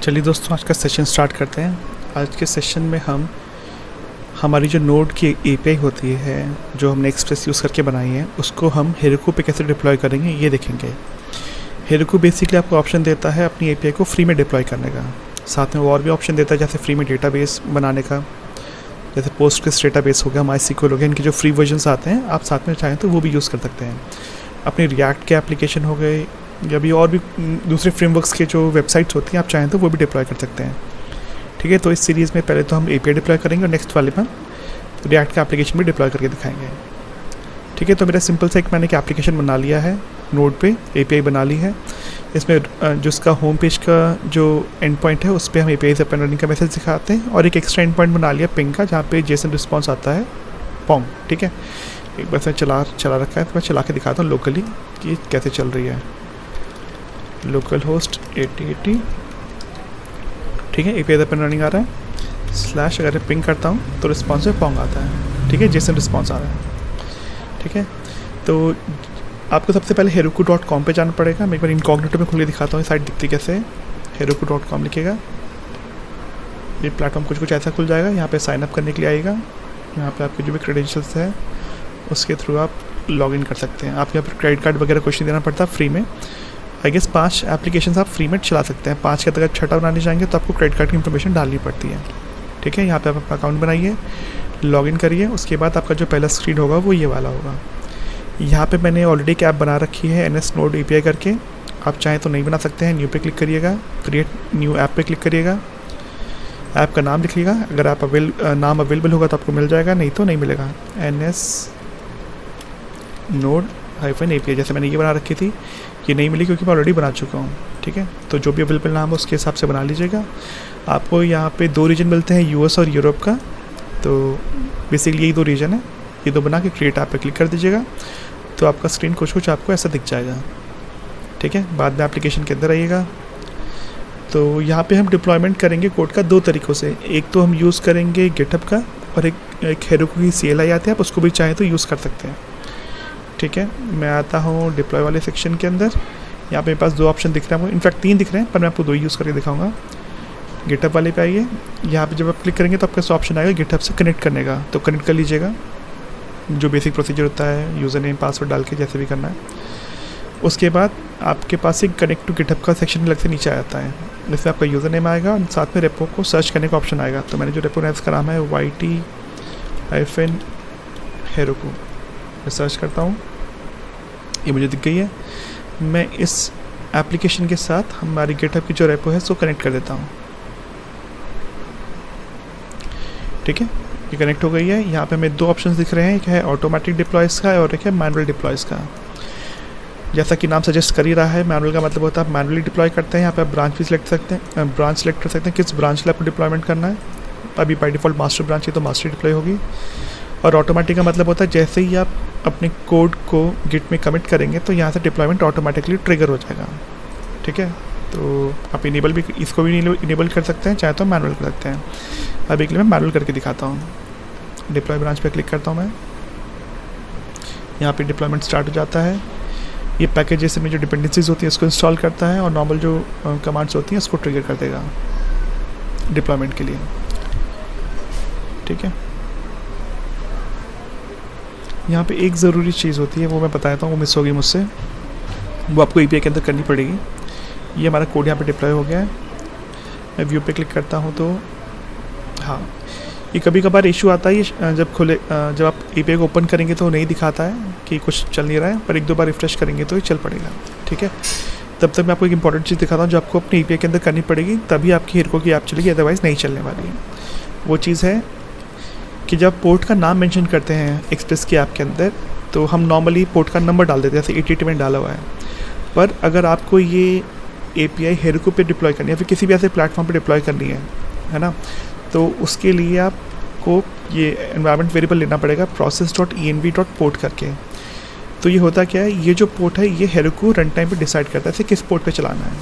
चलिए दोस्तों, आज का सेशन स्टार्ट करते हैं। आज के सेशन में हम हमारी जो नोड की एपीआई होती है, जो हमने एक्सप्रेस यूज़ करके बनाई है, उसको हम हेरोकू पे कैसे डिप्लॉय करेंगे ये देखेंगे। हेरोकू बेसिकली आपको ऑप्शन देता है अपनी एपीआई को फ्री में डिप्लॉय करने का। साथ में वो और भी ऑप्शन देता है, जैसे फ्री में डेटाबेस बनाने का, जैसे पोस्टग्रेस डेटाबेस हो गया, माईसीक्वल हो गया। इनके जो फ्री वर्जन्स आते हैं, आप साथ में चाहें तो वो भी यूज़ कर सकते हैं। अपने रिएक्ट के एप्लीकेशन हो गए या भी और भी दूसरे फ्रेमवर्क्स के जो वेबसाइट्स होती हैं, आप चाहें तो वो भी डिप्लॉय कर सकते हैं। ठीक है, तो इस सीरीज़ में पहले तो हम एपीआई डिप्लॉय करेंगे और नेक्स्ट वाले में रिएक्ट का एप्लीकेशन भी डिप्लॉय करके दिखाएंगे। ठीक है, तो मेरा सिंपल सा मैंने एक एप्लीकेशन बना लिया है, नोड पे एपीआई बना ली है। इसमें जो उसका होम पेज का जो एंड पॉइंट है, उस पर हम एपीआई से अपन रनिंग का मैसेज दिखाते हैं, और एक एक्स्ट्रा एंड पॉइंट बना लिया पिंग का, जहाँ पे जेसन रिस्पॉन्स आता है पॉन्ग। ठीक है, एक बार से चला रखा है, तो मैं चला के दिखाता हूँ लोकली कि कैसे चल रही है। Local host 8080। ठीक है, एपीआई अपन रनिंग आ रहा है। स्लैश अगर पिंग करता हूँ तो रिस्पॉन्स में पॉन्ग आता है। ठीक है, जेसन रिस्पॉन्स आ रहा है। ठीक है, तो आपको सबसे पहले heroku.com पे जाना पड़ेगा। मैं एक बार इनकॉग्निटो में खुल के दिखाता हूँ साइट दिखती कैसे है। heroku.com लिखेगा, ये प्लेटफॉर्म कुछ ऐसा खुल जाएगा। यहाँ पे साइन अप करने के लिए आएगा। यहाँ पे आपके जो भी क्रेडेंशियल्स है उसके थ्रू आप लॉगिन कर सकते हैं। आप यहाँ पर क्रेडिट कार्ड वगैरह कुछ नहीं देना पड़ता, फ्री में। आई गेस 5 एप्लीकेशन आप फ्री में चला सकते हैं। 5 के अगर छठा बनाने जाएंगे तो आपको क्रेडिट कार्ड की इन्फॉर्मेशन डालनी पड़ती है। ठीक है, यहाँ पे आप अपना अकाउंट बनाइए, लॉगिन करिए। उसके बाद आपका जो पहला स्क्रीन होगा वो ये वाला होगा। यहाँ पे मैंने ऑलरेडी एक ऐप बना रखी है NS Node API करके। आप चाहें तो नहीं बना सकते हैं। न्यू पे क्लिक करिएगा, क्रिएट न्यू ऐप पे क्लिक करिएगा, ऐप का नाम लिखिएगा। अगर आप नाम अवेलेबल होगा तो आपको मिल जाएगा, नहीं तो नहीं मिलेगा। NS Node API जैसे मैंने ये बना रखी थी, ये नहीं मिली क्योंकि मैं ऑलरेडी बना चुका हूँ। ठीक है, तो जो भी अवेलेबल नाम है उसके हिसाब से बना लीजिएगा। आपको यहाँ पे 2 रीजन मिलते हैं, US और यूरोप का। तो बेसिकली यही 2 रीजन है। ये 2 बना के क्रिएट ऐप पे क्लिक कर दीजिएगा, तो आपका स्क्रीन कुछ आपको ऐसा दिख जाएगा। ठीक है, बाद में एप्लीकेशन के अंदर आइएगा। तो यहाँ पे हम डिप्लॉयमेंट करेंगे कोड का 2 तरीक़ों से। एक तो हम यूज़ करेंगे गिटहब का, और एक हेरोकू की CLI आती है, आप उसको भी चाहें तो यूज़ कर सकते हैं। ठीक है, मैं आता हूँ डिप्लॉय वाले सेक्शन के अंदर। यहाँ पे मेरे पास 2 ऑप्शन दिख रहे हैं, इनफैक्ट 3 दिख रहे हैं, पर मैं आपको 2 यूज़ करके दिखाऊंगा। गिटहब वाले पे आइए। यहाँ पे जब आप क्लिक करेंगे तो आपका ऑप्शन आएगा गिटहब से कनेक्ट करने का, तो कनेक्ट कर लीजिएगा। जो बेसिक प्रोसीजर होता है, यूज़र नेम पासवर्ड डाल के जैसे भी करना है। उसके बाद आपके पास एक कनेक्ट टू गिटहब का सेक्शन अलग से नीचे आता है, जिसमें आपका यूज़र नेम आएगा और साथ में रेपो को सर्च करने का ऑप्शन आएगा। तो मैंने जो रेपो है उसका नाम है YT-Heroku। मैं सर्च करता हूँ, ये मुझे दिख गई है। मैं इस एप्लीकेशन के साथ हमारी गिटहब की जो रेपो है उसको कनेक्ट कर देता हूँ। ठीक है, ये कनेक्ट हो गई है। यहाँ पे हमें 2 ऑप्शंस दिख रहे हैं, एक है ऑटोमेटिक डिप्लॉयज का और एक है मैनुअल डिप्लॉयज का। जैसा कि नाम सजेस्ट कर ही रहा है, मैनुअल का मतलब होता है आप मैनुअली डिप्लॉय करते हैं। यहाँ पे आप ब्रांच भी सिलेक्ट सकते हैं, ब्रांच सेलेक्ट कर सकते हैं किस ब्रांच में आपको डिप्लॉयमेंट करना है। अभी बाय डिफ़ॉल्ट मास्टर ब्रांच है तो मास्टर डिप्लॉय होगी। और ऑटोमेटिक का मतलब होता है जैसे ही आप अपने कोड को गिट में कमिट करेंगे तो यहाँ से डिप्लॉयमेंट ऑटोमेटिकली ट्रिगर हो जाएगा। ठीक है, तो आप इनेबल भी इसको भी इनेबल कर सकते हैं, चाहे तो मैनुअल कर सकते हैं। अभी के लिए मैं मैनुअल करके दिखाता हूँ। डिप्लॉय ब्रांच पे क्लिक करता हूँ मैं। यहाँ पे डिप्लॉयमेंट स्टार्ट हो जाता है। ये पैकेज जैसे में जो डिपेंडेंसीज होती है उसको इंस्टॉल करता है, और नॉर्मल जो कमांड्स होती हैं उसको ट्रिगर कर देगा डिप्लॉयमेंट के लिए। ठीक है, यहाँ पे एक ज़रूरी चीज़ होती है, वो मैं बताता हूँ, वो मिस होगी मुझसे, वो आपको एपीआई के अंदर करनी पड़ेगी। ये हमारा कोड यहाँ पे डिप्लॉय हो गया है। मैं व्यू पे क्लिक करता हूँ तो हाँ, ये कभी कभार इशू आता है जब आप एपीआई को ओपन करेंगे तो नहीं दिखाता है कि कुछ चल नहीं रहा है, पर 1-2 बार रिफ्रेश करेंगे तो ये चल पड़ेगा। ठीक है, तब तक मैं आपको एक इंपॉर्टेंट चीज़ दिखाता हूँ जो आपको अपने एपीआई के अंदर करनी पड़ेगी, तभी आपकी हेरोकू की ऐप चलेगी, अदरवाइज़ नहीं चलने वाली है। वो चीज़ है कि जब पोर्ट का नाम मेंशन करते हैं एक्सप्रेस की ऐप के अंदर, तो हम नॉर्मली पोर्ट का नंबर डाल देते हैं, जैसे 8080 में डाला हुआ है। पर अगर आपको ये एपीआई हेरोकू पे डिप्लॉय करनी है, फिर किसी भी ऐसे प्लेटफॉर्म पे डिप्लॉय करनी है ना, तो उसके लिए आपको ये एनवायरनमेंट वेरिएबल लेना पड़ेगा process.env.port करके। तो ये होता क्या है, ये जो पोर्ट है ये हेरोकू रन टाइम पर डिसाइड करता है कि किस पोर्ट पर चलाना है।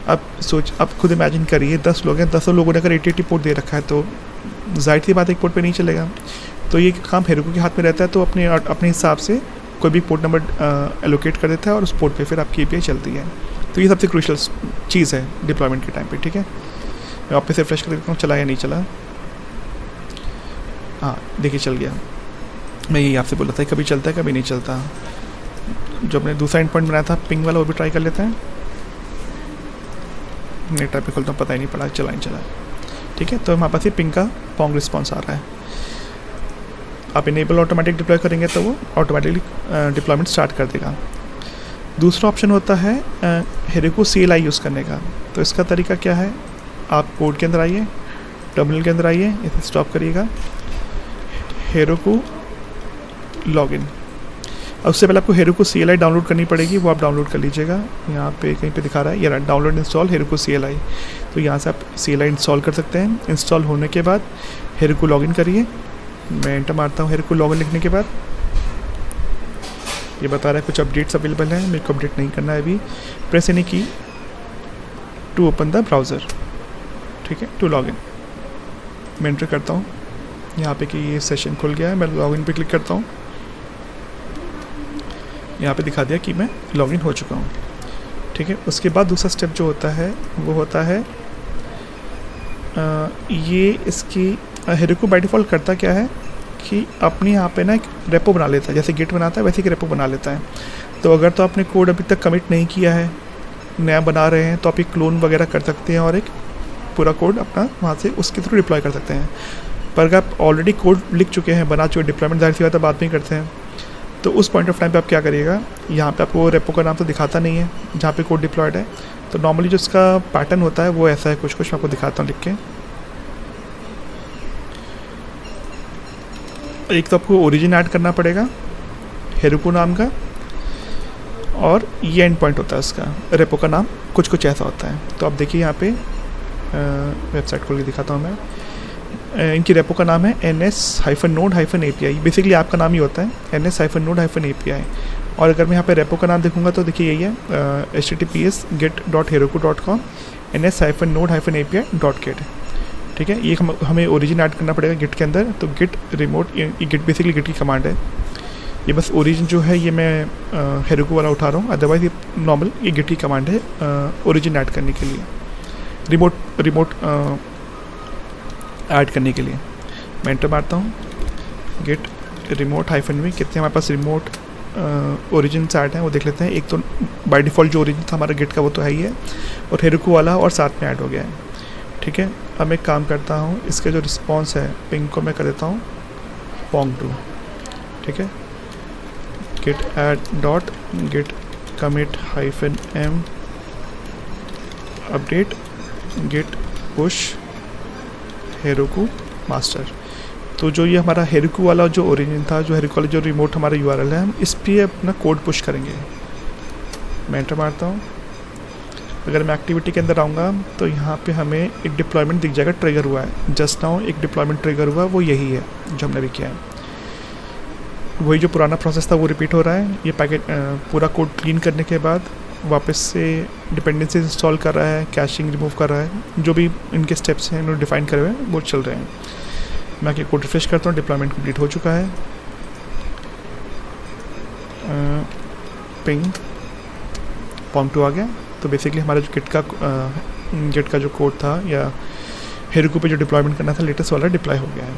अब खुद इमेजिन करिए 10 लोग हैं, 10 लोगों ने अगर 8080 पोर्ट दे रखा है तो जाहिर सी बात एक पोर्ट पे नहीं चलेगा। तो ये काम हेरोकू के हाथ में रहता है, तो अपने हिसाब से कोई भी पोर्ट नंबर एलोकेट कर देता है और उस पोर्ट पे फिर आपकी एपीआई चलती है। तो ये सबसे क्रूशियल चीज़ है डिप्लॉयमेंट के टाइम पे, ठीक है। मैं वापस से रिफ्रेश कर देता हूँ, चला या नहीं चला। हाँ देखिए चल गया। मैं यही आपसे बोला था कभी चलता है कभी नहीं चलता। जो अपने दूसरा एंड पॉइंट बनाया था पिंग वाला, वो भी ट्राई कर लेते हैं। नेट टाइप पे खोलता हूँ, पता ही नहीं पड़ा चला नहीं चला, ठीक है। तो हमारे पास ये पिंग का पॉन्ग रिस्पॉन्स आ रहा है। आप इनेबल ऑटोमेटिक डिप्लॉय करेंगे तो वो ऑटोमेटिकली डिप्लॉयमेंट स्टार्ट कर देगा। दूसरा ऑप्शन होता है हेरोकू CLI यूज़ करने का। तो इसका तरीका क्या है, आप कोड के अंदर आइए, टर्मिनल के अंदर आइए, इसे स्टॉप करिएगा, हेरोकू लॉगिन। अब उससे पहले आपको हेरोकू CLI डाउनलोड करनी पड़ेगी, वो आप डाउनलोड कर लीजिएगा। यहाँ पे कहीं पे दिखा रहा है ये डाउनलोड इंस्टॉल हेरोकू CLI। तो यहाँ से आप CLI इंस्टॉल कर सकते हैं। इंस्टॉल होने के बाद हेरोकू लॉगिन करिए। मैं एंटर मारता हूँ हेरोकू लॉगिन लिखने के बाद। ये बता रहा है कुछ अपडेट्स अवेलेबल हैं, मेरे को अपडेट नहीं करना है अभी। प्रेस एनी की टू ओपन द ब्राउज़र, ठीक है, टू लॉगिन। मैं एंटर करता हूँ यहाँ पे कि ये सेशन खुल गया है। मैं लॉगिन पे क्लिक करता हूँ, यहाँ पे दिखा दिया कि मैं लॉगिन हो चुका हूँ, ठीक है। उसके बाद दूसरा स्टेप जो होता है वो होता है ये इसकी हेरोकू बाय डिफ़ॉल्ट करता क्या है कि अपने यहाँ पे ना एक रेपो बना लेता है, जैसे गिट बनाता है वैसे एक रेपो बना लेता है। तो अगर तो आपने कोड अभी तक कमिट नहीं किया है, नया बना रहे हैं, तो आप एक क्लोन वगैरह कर सकते हैं और एक पूरा कोड अपना वहाँ से उसके थ्रू डिप्लॉय कर सकते हैं। पर अगर आप ऑलरेडी कोड लिख चुके हैं, बना चुके, डिप्लॉयमेंट जाहिर सी बात है बाद में करते हैं, तो उस पॉइंट ऑफ टाइम पे आप क्या करिएगा, यहाँ पे आपको रेपो का नाम तो दिखाता नहीं है जहाँ पे कोड डिप्लॉयड है। तो नॉर्मली जो इसका पैटर्न होता है वो ऐसा है, कुछ कुछ मैं आपको दिखाता हूँ लिख के। एक तो आपको ओरिजिन ऐड करना पड़ेगा हेरोकू नाम का, और ये एंड पॉइंट होता है उसका, रेपो का नाम कुछ कुछ ऐसा होता है। तो आप देखिए यहाँ पे वेबसाइट खोल के दिखाता हूँ मैं। इनकी रेपो का नाम है ns-node-api। बेसिकली आपका नाम ही होता है ns-node-api। और अगर मैं यहाँ पे रेपो का नाम देखूँगा तो देखिए यही है https://git.heroku.com ns-node-api.git, ठीक है। ये हमें ओरिजिन ऐड करना पड़ेगा गिट के अंदर। तो गिट रिमोट, ये गिट बेसिकली गिट की कमांड है। ये बस ओरिजिन जो है ये मैं हेरोकू वाला उठा रहा हूँ, अदरवाइज ये नॉर्मल ये गिट की कमांड है ओरिजिन ऐड करने के लिए, रिमोट ऐड करने के लिए। मैं एंटर मारता हूँ, गिट रिमोट -v। कितने हमारे पास रिमोट ओरिजिन से ऐड हैं वो देख लेते हैं। एक तो बाय डिफ़ॉल्ट जो ओरिजिन था हमारा गिट का वो तो है ही है, और हेरोकू वाला और साथ में ऐड हो गया है, ठीक है। अब मैं काम करता हूँ, इसका जो रिस्पॉन्स है पिंग को मैं कर देता हूँ pong2, ठीक है। git add dot git commit -m update git push Heroku master. तो जो ये हमारा हेरोकू वाला जो ओरिजिन था, जो हेरोकू वाला जो रिमोट हमारा URL है, हम इस पर अपना कोड पुश करेंगे। मैं एंटर मारता हूँ। अगर मैं एक्टिविटी के अंदर आऊँगा तो यहाँ पे हमें एक डिप्लॉयमेंट दिख जाएगा, ट्रिगर हुआ है जस्ट नाउ। एक डिप्लॉयमेंट ट्रिगर हुआ, वो यही है जो हमने भी किया है। वही जो पुराना प्रोसेस था वो रिपीट हो रहा है। ये पैकेट पूरा कोड क्लीन करने के बाद वापस से डिपेंडेंसी इंस्टॉल कर रहा है, कैशिंग रिमूव कर रहा है, जो भी इनके स्टेप्स हैं इन्होंने डिफाइन करे हुए हैं वो चल रहे हैं। मैं आके कोड रिफ्रेश करता हूँ, डिप्लॉयमेंट कंप्लीट हो चुका है। पिंग pong2 आ गया। तो बेसिकली हमारा जो गिट का जो कोड था या हेरोकू पे जो डिप्लॉयमेंट करना था लेटेस्ट वाला डिप्लॉय हो गया है,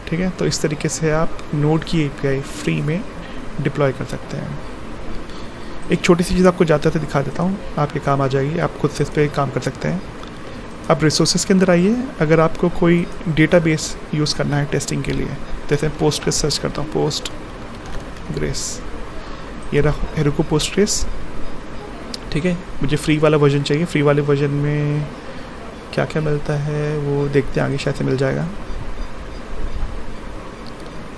ठीक है। तो इस तरीके से आप नोड की API फ्री में डिप्लॉय कर सकते हैं। एक छोटी सी चीज़ आपको जाते जाते दिखा देता हूँ, आपके काम आ जाएगी, आप खुद से इस पर काम कर सकते हैं। आप रिसोर्सेज के अंदर आइए। अगर आपको कोई डेटाबेस यूज़ करना है टेस्टिंग के लिए, जैसे पोस्ट ग्रेस सर्च करता हूँ, पोस्ट ग्रेस, ये रहा हेरोकू पोस्ट ग्रेस, ठीक है। मुझे फ्री वाला वर्जन चाहिए। फ्री वाले वर्जन में क्या क्या मिलता है वो देखते हैं, आगे शायद से मिल जाएगा,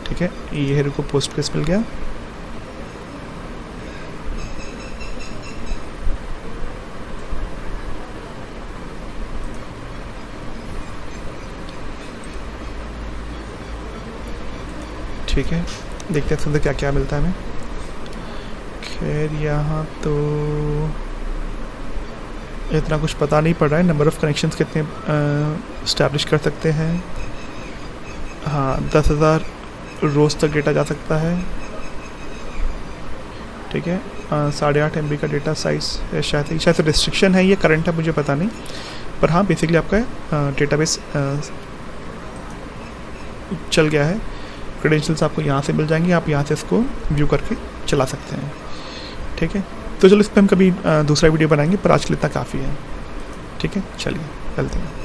ठीक है। ये हेरोकू पोस्ट ग्रेस मिल गया। ठीक है, देखते हैं अंदर क्या क्या मिलता है हमें। खैर यहाँ तो इतना कुछ पता नहीं पड़ रहा है। नंबर ऑफ़ कनेक्शंस कितने इस्टेब्लिश कर सकते हैं। हाँ, 10,000 रोज़ तक डेटा जा सकता है, ठीक है। 8.5 MB का डेटा साइज़ है, शायद से रिस्ट्रिक्शन है, ये करंट है मुझे पता नहीं, पर हाँ बेसिकली आपका डेटाबेस चल गया है। क्रेडेंशियल्स आपको यहाँ से मिल जाएंगे, आप यहाँ से इसको व्यू करके चला सकते हैं। ठीक है, तो चलो इस पर हम कभी दूसरा वीडियो बनाएंगे, पर आज के लिए इतना काफ़ी है। ठीक है, चलिए चलते हैं।